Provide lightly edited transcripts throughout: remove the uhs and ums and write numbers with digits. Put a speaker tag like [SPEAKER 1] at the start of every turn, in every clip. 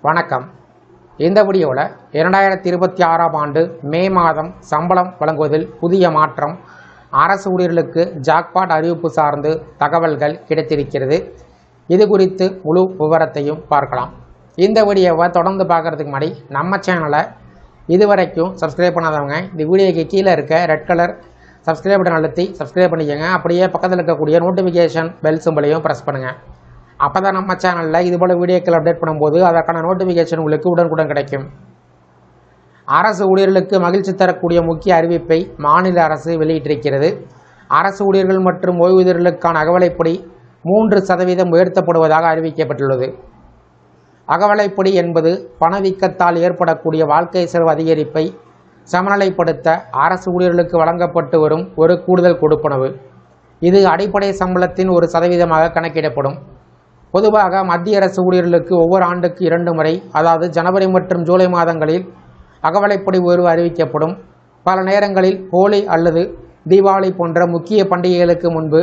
[SPEAKER 1] வணக்கம். இந்த வீடியோவில் 2026ஆம் ஆண்டு மே மாதம் சம்பளம் வழங்குவதில் புதிய மாற்றம், அரசு ஊழியர்களுக்கு ஜாக்பாட் அறிவிப்பு சார்ந்து தகவல்கள் கிடைத்திருக்கிறது. இது குறித்து முழு விவரத்தையும் பார்க்கலாம். இந்த வீடியோவை தொடர்ந்து பார்க்குறதுக்கு முன்னாடி நம்ம சேனலை இதுவரைக்கும் சப்ஸ்கிரைப் பண்ணாதவங்க இந்த வீடியோக்கு கீழே இருக்க ரெட் கலர் சப்ஸ்கிரைப் பட்டன் அழுத்தி சப்ஸ்கிரைப் பண்ணிக்கோங்க. அப்படியே பக்கத்தில் இருக்கக்கூடிய நோட்டிஃபிகேஷன் பெல் சிம்பலையும் ப்ரெஸ் பண்ணுங்கள். அப்போ தான் நம்ம சேனலில் இதுபோல் வீடியோக்கள் அப்டேட் பண்ணும்போது அதற்கான நோட்டிஃபிகேஷன் உங்களுக்கு உடனுக்குடன் கிடைக்கும். அரசு ஊழியர்களுக்கு மகிழ்ச்சி தரக்கூடிய முக்கிய அறிவிப்பை மாநில அரசு வெளியிட்டிருக்கிறது. அரசு ஊழியர்கள் மற்றும் ஓய்வூதியர்களுக்கான அகவலைப்படி 3% உயர்த்தப்படுவதாக அறிவிக்கப்பட்டுள்ளது. அகவலைப்படி என்பது பணவீக்கத்தால் ஏற்படக்கூடிய வாழ்க்கை செலவு அதிகரிப்பை சமநிலைப்படுத்த அரசு ஊழியர்களுக்கு வழங்கப்பட்டு வரும் ஒரு கூடுதல் கொடுப்பனவு. இது அடிப்படை சம்பளத்தின் 1% கணக்கிடப்படும். பொதுவாக மத்திய அரசு ஊழியர்களுக்கு ஒவ்வொரு ஆண்டுக்கு 2 முறை, அதாவது ஜனவரி மற்றும் ஜூலை மாதங்களில் அகவலைப்படி உயர்வு அறிவிக்கப்படும். பல நேரங்களில் ஹோலி அல்லது தீபாவளி போன்ற முக்கிய பண்டிகைகளுக்கு முன்பு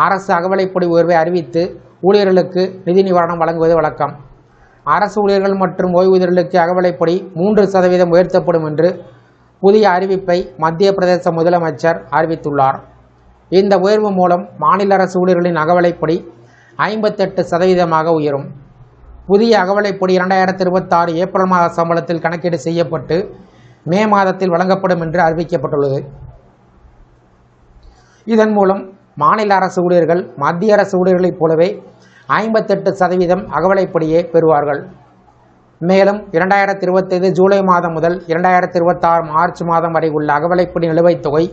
[SPEAKER 1] அரசு அகவலைப்படி உயர்வை அறிவித்து ஊழியர்களுக்கு நிதி நிவாரணம் வழங்குவது வழக்கம். அரசு ஊழியர்கள் மற்றும் ஓய்வூதியர்களுக்கு அகவலைப்படி 3% உயர்த்தப்படும் என்று புதிய அறிவிப்பை மத்திய பிரதேச முதலமைச்சர் அறிவித்துள்ளார். இந்த உயர்வு மூலம் மாநில அரசு ஊழியர்களின் அகவலைப்படி 58% உயரும். புதிய அகவலைப்படி 2026 ஏப்ரல் மாத சம்பளத்தில் கணக்கீடு செய்யப்பட்டு மே மாதத்தில் வழங்கப்படும் என்று அறிவிக்கப்பட்டுள்ளது. இதன் மூலம் மாநில அரசு ஊழியர்கள் மத்திய அரசு ஊழியர்களைப் போலவே 58% அகவலைப்படியே பெறுவார்கள். மேலும் 2025 ஜூலை மாதம் முதல் 2026 மார்ச் மாதம் வரை உள்ள அகவலைப்படி நிலுவைத் தொகை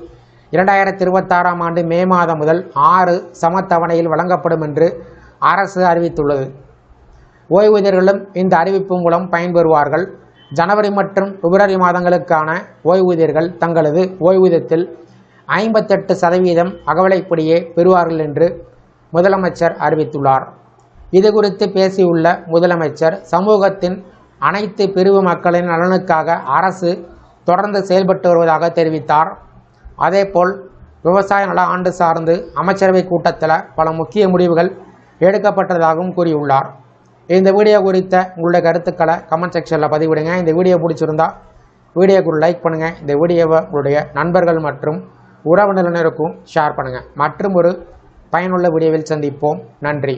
[SPEAKER 1] 2026ஆம் ஆண்டு மே மாதம் முதல் 6 சமத்தவணையில் வழங்கப்படும் என்று அரசு அறிவித்துள்ளது. ஓய்வூதியர்களும் இந்த அறிவிப்பு மூலம் பயன்பெறுவார்கள். ஜனவரி மற்றும் பிப்ரவரி மாதங்களுக்கான ஓய்வூதியர்கள் தங்களது ஓய்வூதியத்தில் 58% அகவலைப்படியே பெறுவார்கள் என்று முதலமைச்சர் அறிவித்துள்ளார். இது குறித்து பேசியுள்ள முதலமைச்சர், சமூகத்தின் அனைத்து பிரிவு மக்களின் நலனுக்காக அரசு தொடர்ந்து செயல்பட்டு வருவதாக தெரிவித்தார். அதேபோல் விவசாய நல ஆண்டு சார்ந்து அமைச்சரவை கூட்டத்தில் பல முக்கிய முடிவுகள் எடுக்கப்பட்டதாகவும் கூறியுள்ளார். இந்த வீடியோ குறித்த உங்களுடைய கருத்துக்களை கமெண்ட் செக்ஷனில் பதிவிடுங்க. இந்த வீடியோ பிடிச்சிருந்தா வீடியோக்கு ஒரு லைக் பண்ணுங்கள். இந்த வீடியோவை உங்களுடைய நண்பர்கள் மற்றும் உறவினருக்கும் ஷேர் பண்ணுங்கள். மற்றும் ஒரு பயனுள்ள வீடியோவில் சந்திப்போம். நன்றி.